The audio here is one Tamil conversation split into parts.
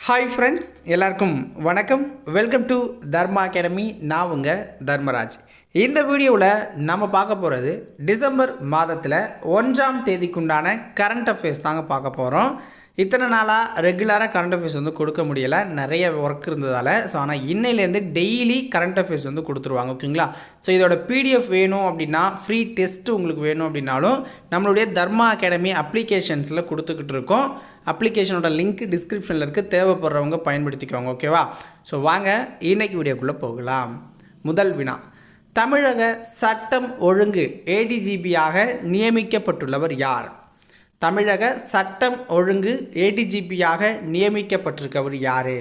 ஹாய் ஃப்ரெண்ட்ஸ், எல்லாருக்கும் வணக்கம். Welcome to Dharma academy. நான் உங்கள் தர்மராஜ். இந்த வீடியோவில் நம்ம பார்க்க போகிறது டிசம்பர் மாதத்தில் 1ஆம் தேதிக்குண்டான கரண்ட் அஃபேர்ஸ் தாங்க பார்க்க போகிறோம். இத்தனை நாளாக ரெகுலராக கரண்ட் அஃபேர்ஸ் கொடுக்க முடியலை, நிறைய ஒர்க் இருந்ததால். ஸோ ஆனால் இன்னையிலேருந்து டெய்லி கரண்ட் அஃபேர்ஸ் கொடுத்துருவாங்க, ஓகேங்களா? ஸோ இதோட பிடிஎஃப் வேணும் அப்படின்னா, ஃப்ரீ டெஸ்ட் உங்களுக்கு வேணும் அப்படின்னாலும் நம்மளுடைய தர்மா அகாடமி அப்ளிகேஷன்ஸில் கொடுத்துக்கிட்டு இருக்கோம். அப்ளிகேஷனோட லிங்க் டிஸ்கிரிப்ஷனில் இருக்குது, தேவைப்படுறவங்க பயன்படுத்திக்கோங்க, ஓகேவா? ஸோ வாங்க இன்றைக்கி வீடியோக்குள்ளே போகலாம். முதல் வினா: தமிழக சட்டம் ஒழுங்கு ஏடிஜிபியாக நியமிக்கப்பட்டுள்ளவர் யார்? தமிழக சட்டம் ஒழுங்கு ஏடிஜிபியாக நியமிக்கப்பட்டிருக்கவர் யார்?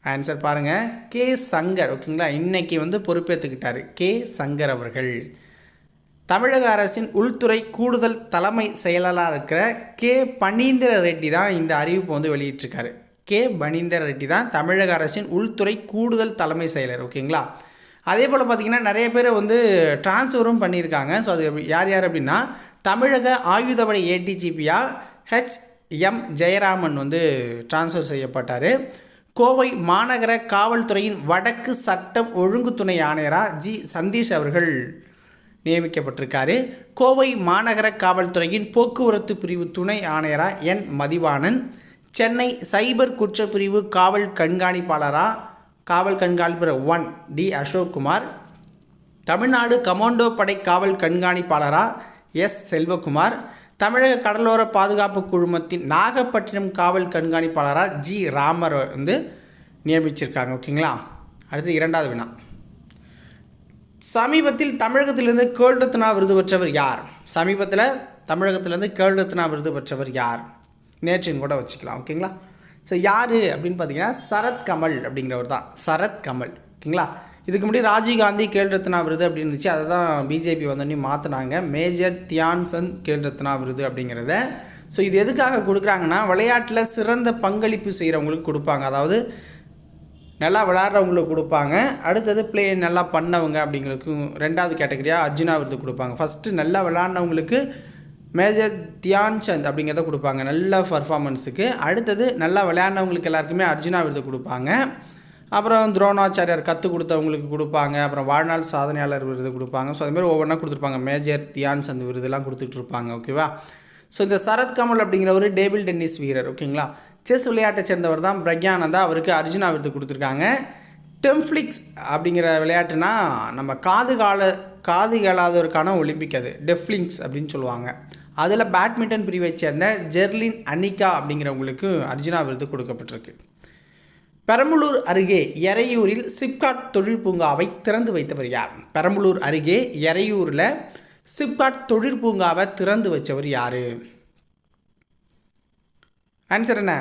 ஆன்சர் பாருங்கள், கே சங்கர், ஓகேங்களா? இன்றைக்கி பொறுப்பேற்றுக்கிட்டார் கே சங்கர் அவர்கள். தமிழக அரசின் உள்துறை கூடுதல் தலைமை செயலாளராக இருக்கிற கே பனீந்திர ரெட்டி தான் இந்த அறிவிப்பு வெளியிட்டிருக்காரு. கே பனீந்திர ரெட்டி தான் தமிழக அரசின் உள்துறை கூடுதல் தலைமை செயலர், ஓகேங்களா? அதே போல் பார்த்திங்கன்னா நிறைய பேர் டிரான்ஸ்ஃபரும் பண்ணியிருக்காங்க. ஸோ அது யார் யார் அப்படின்னா, தமிழக ஆயுதப்படை ஏடிஜிபியாக HM ஜெயராமன் டிரான்ஸ்ஃபர் செய்யப்பட்டார். கோவை மாநகர காவல்துறையின் வடக்கு சட்டம் ஒழுங்கு துணை ஆணையராக ஜி சந்தீஷ் அவர்கள் நியமிக்கப்பட்டிருக்காரு. கோவை மாநகர காவல்துறையின் போக்குவரத்து பிரிவு துணை ஆணையராக N மதிவாணன். சென்னை சைபர் குற்றப்பிரிவு காவல் கண்காணிப்பாளர் 1 D அசோக்குமார். தமிழ்நாடு கமாண்டோ படை காவல் கண்காணிப்பாளராக S செல்வகுமார். தமிழக கடலோர பாதுகாப்பு குழுமத்தின் நாகப்பட்டினம் காவல் கண்காணிப்பாளராக G ராமர் நியமிச்சிருக்காங்க, ஓகேங்களா? அடுத்து இரண்டாவது வினா: சமீபத்தில் தமிழகத்திலிருந்து கேள்ரத்னா விருது பெற்றவர் யார்? சமீபத்தில் தமிழகத்திலேருந்து கேள்ரத்னா விருது பெற்றவர் யார்? நேற்றுன்னு கூட வச்சுக்கலாம், ஓகேங்களா? ஸோ யார் அப்படின்னு பார்த்தீங்கன்னா, சரத் கமல் அப்படிங்கிறவர் தான். சரத் கமல், ஓகேங்களா? இதுக்கு முன்னாடி ராஜீவ்காந்தி கேள்ரத்னா விருது அப்படின்னு இருந்துச்சு, அதை தான் பிஜேபி மாற்றினாங்க, மேஜர் தியான் சந்த் கேள்ரத்னா விருது அப்படிங்கிறத. ஸோ இது எதுக்காக கொடுக்குறாங்கன்னா, விளையாட்டில் சிறந்த பங்களிப்பு செய்கிறவங்களுக்கு கொடுப்பாங்க. அதாவது நல்லா விளையாடுறவங்களுக்கு கொடுப்பாங்க. அடுத்தது பிளே நல்லா பண்ணவங்க அப்படிங்கிறதுக்கு ரெண்டாவது கேட்டகரியாக அர்ஜுனா விருது கொடுப்பாங்க. ஃபஸ்ட்டு நல்லா விளையாடினவங்களுக்கு மேஜர் தியான் சந்த் அப்படிங்கிறத கொடுப்பாங்க, நல்ல பர்ஃபார்மன்ஸுக்கு. அடுத்தது நல்லா விளையாடினவங்களுக்கு எல்லாருக்குமே அர்ஜுனா விருது கொடுப்பாங்க. அப்புறம் துரோணாச்சாரியார் கற்றுக் கொடுத்தவங்களுக்கு கொடுப்பாங்க. அப்புறம் வாழ்நாள் சாதனையாளர் விருது கொடுப்பாங்க. ஸோ அதுமாதிரி ஒவ்வொன்றா கொடுத்துருப்பாங்க. மேஜர் தியான் சந்த் விருதுலாம் கொடுத்துட்டு இருப்பாங்க, ஓகேவா? ஸோ இந்த சரத் கமல் அப்படிங்கிற ஒரு டேபிள் டென்னிஸ் வீரர், ஓகேங்களா? செஸ் விளையாட்டை சேர்ந்தவர் தான் பிரக்யானந்தா. அவருக்கு அர்ஜுனா விருது கொடுத்துருக்காங்க. டெம்ஃப்ளிக்ஸ் அப்படிங்கிற விளையாட்டுனா நம்ம காது கேளாதவருக்கான ஒலிம்பிக், அது டெஃப்ளிங்ஸ் அப்படின்னு சொல்லுவாங்க. அதில் பேட்மிண்டன் பிரிவை சேர்ந்த ஜெர்லின் அனிகா அப்படிங்கிறவங்களுக்கு அர்ஜுனா விருது கொடுக்கப்பட்டிருக்கு. பெரம்பலூர் அருகே எறையூரில் சிப்காட் தொழில் பூங்காவை திறந்து வைத்தவர் யார்? பெரம்பலூர் அருகே எறையூரில் சிப்காட் தொழிற்பூங்காவை திறந்து வச்சவர் யார்? ஆன்சர் என்ன?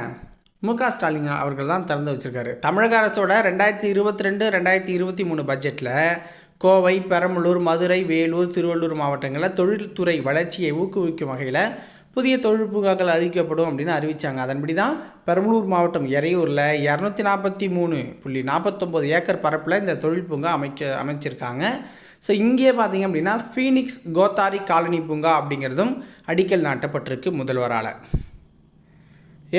மு.க. ஸ்டாலின் அவர்கள் தான் திறந்து வச்சுருக்காரு. தமிழக அரசோட 2022-2023 பட்ஜெட்டில் கோவை, பெரம்பலூர், மதுரை, வேலூர், திருவள்ளூர் மாவட்டங்களில் தொழில்துறை வளர்ச்சியை ஊக்குவிக்கும் வகையில் புதிய தொழில் பூங்காக்கள் அறிவிக்கப்படும் அப்படின்னு அறிவித்தாங்க. அதன்படி தான் பெரம்பலூர் மாவட்டம் எறையூரில் 243.49 ஏக்கர் பரப்பில் இந்த தொழில் பூங்கா அமைச்சிருக்காங்க. ஸோ இங்கே பார்த்திங்க அப்படின்னா, ஃபீனிக்ஸ் கோத்தாரி காலனி பூங்கா அப்படிங்கிறதும் அடிக்கல் நாட்டப்பட்டிருக்கு முதல்வரால்.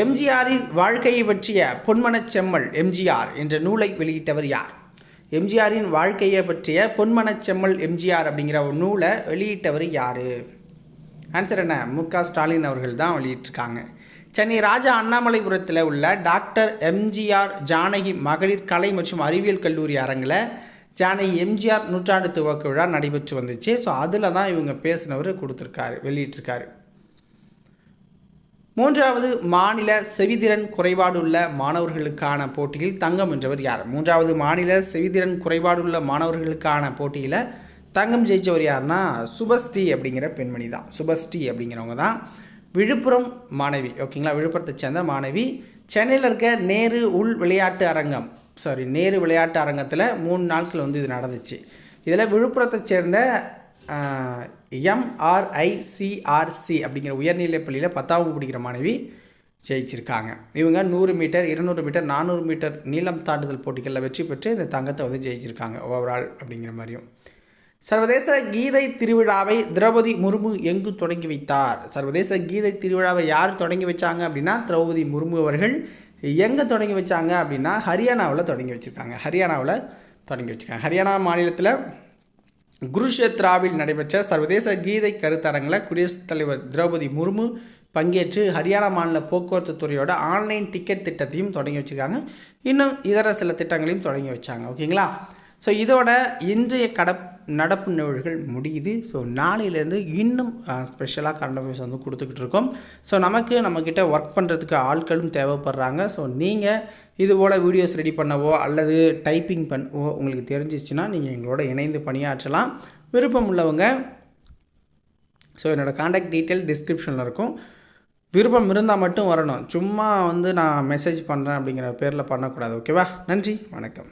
எம்ஜிஆரின் வாழ்க்கையை பற்றிய பொன்மனச் செம்மல் எம்ஜிஆர் என்ற நூலை வெளியிட்டவர் யார்? எம்ஜிஆரின் வாழ்க்கையை பற்றிய பொன்மனச் செம்மல் எம்ஜிஆர் அப்படிங்கிற ஒரு நூலை வெளியிட்டவர் யார்? ஆன்சர் என்ன? மு.க. ஸ்டாலின் அவர்கள் தான் வெளியிட்டிருக்காங்க. சென்னை ராஜா அண்ணாமலைபுரத்தில் உள்ள டாக்டர் எம்ஜிஆர் ஜானகி மகளிர் கலை மற்றும் அறிவியல் கல்லூரி அரங்கில் ஜானகி எம்ஜிஆர் நூற்றாண்டு துவக்க விழா நடைபெற்று வந்துச்சு. ஸோ அதில் தான் இவங்க பேசினவர் வெளியிட்டிருக்காரு. 3வது மாநில செவிதிறன் குறைபாடுள்ள மாணவர்களுக்கான போட்டியில் தங்கம் வென்றவர் யார்? 3வது மாநில செவிதிறன் குறைபாடுள்ள மாணவர்களுக்கான போட்டியில் தங்கம் ஜெயித்தவர் யாருன்னா, சுபஸ்ரீ அப்படிங்கிற பெண்மணி தான். சுபஸ்ரீ அப்படிங்கிறவங்க தான். விழுப்புரம் மாணவி, ஓகேங்களா? விழுப்புரத்தை சேர்ந்த மாணவி. சென்னையில் இருக்க நேரு விளையாட்டு அரங்கத்தில் 3 நாட்கள் இது நடந்துச்சு. இதில் விழுப்புரத்தை சேர்ந்த MRICRC அப்படிங்கிற உயர்நிலைப் பள்ளியில் 10ஆம் படிக்கிற மாணவி ஜெயிச்சிருக்காங்க. இவங்க 100 மீட்டர், 200 மீட்டர், 400 மீட்டர் நீளம் தாண்டுதல் போட்டிகளில் வெற்றி பெற்று இந்த தங்கத்தை ஜெயிச்சிருக்காங்க ஓவரால் அப்படிங்கிற மாதிரியும். சர்வதேச கீதை திருவிழாவை திரௌபதி முர்மு எங்கு தொடங்கி வைத்தார்? சர்வதேச கீதை திருவிழாவை யார் தொடங்கி வச்சாங்க அப்படின்னா திரௌபதி முர்மு அவர்கள். எங்கே தொடங்கி வச்சாங்க அப்படின்னா ஹரியானாவில் தொடங்கி வச்சுருக்காங்க. ஹரியானா மாநிலத்தில் குருஷேத்ராவில் நடைபெற்ற சர்வதேச கீதை கருத்தரங்கில் குடியரசுத் தலைவர் திரௌபதி முர்மு பங்கேற்று ஹரியானா மாநில போக்குவரத்து துறையோட ஆன்லைன் டிக்கெட் திட்டத்தையும் தொடங்கி வச்சுருக்காங்க. இன்னும் இதர சில திட்டங்களையும் தொடங்கி வச்சாங்க. ஓகேங்களா? ஸோ இதோட இன்றைய நடப்பு நிகழ்வுகள் முடியுது. ஸோ நாளையிலேருந்து இன்னும் ஸ்பெஷலாக கரண்ட் அஃபேர்ஸ் வந்து கொடுத்துக்கிட்டு இருக்கோம். ஸோ நம்மக்கிட்ட ஒர்க் பண்ணுறதுக்கு ஆட்களும் தேவைப்படுறாங்க. ஸோ நீங்கள் இதுபோல் வீடியோஸ் ரெடி பண்ணவோ அல்லது டைப்பிங் பண்ணவோ உங்களுக்கு தெரிஞ்சிச்சுன்னா நீங்கள் எங்களோட இணைந்து பணியாற்றலாம். விருப்பம் உள்ளவங்க ஸோ என்னோடய காண்டாக்ட் டீட்டெயில் டிஸ்கிரிப்ஷனில் இருக்கும். விருப்பம் இருந்தால் மட்டும் வரணும். சும்மா வந்து நான் மெசேஜ் பண்ணுறேன் அப்படிங்கிற பேரில் பண்ணக்கூடாது. ஓகேவா? நன்றி, வணக்கம்.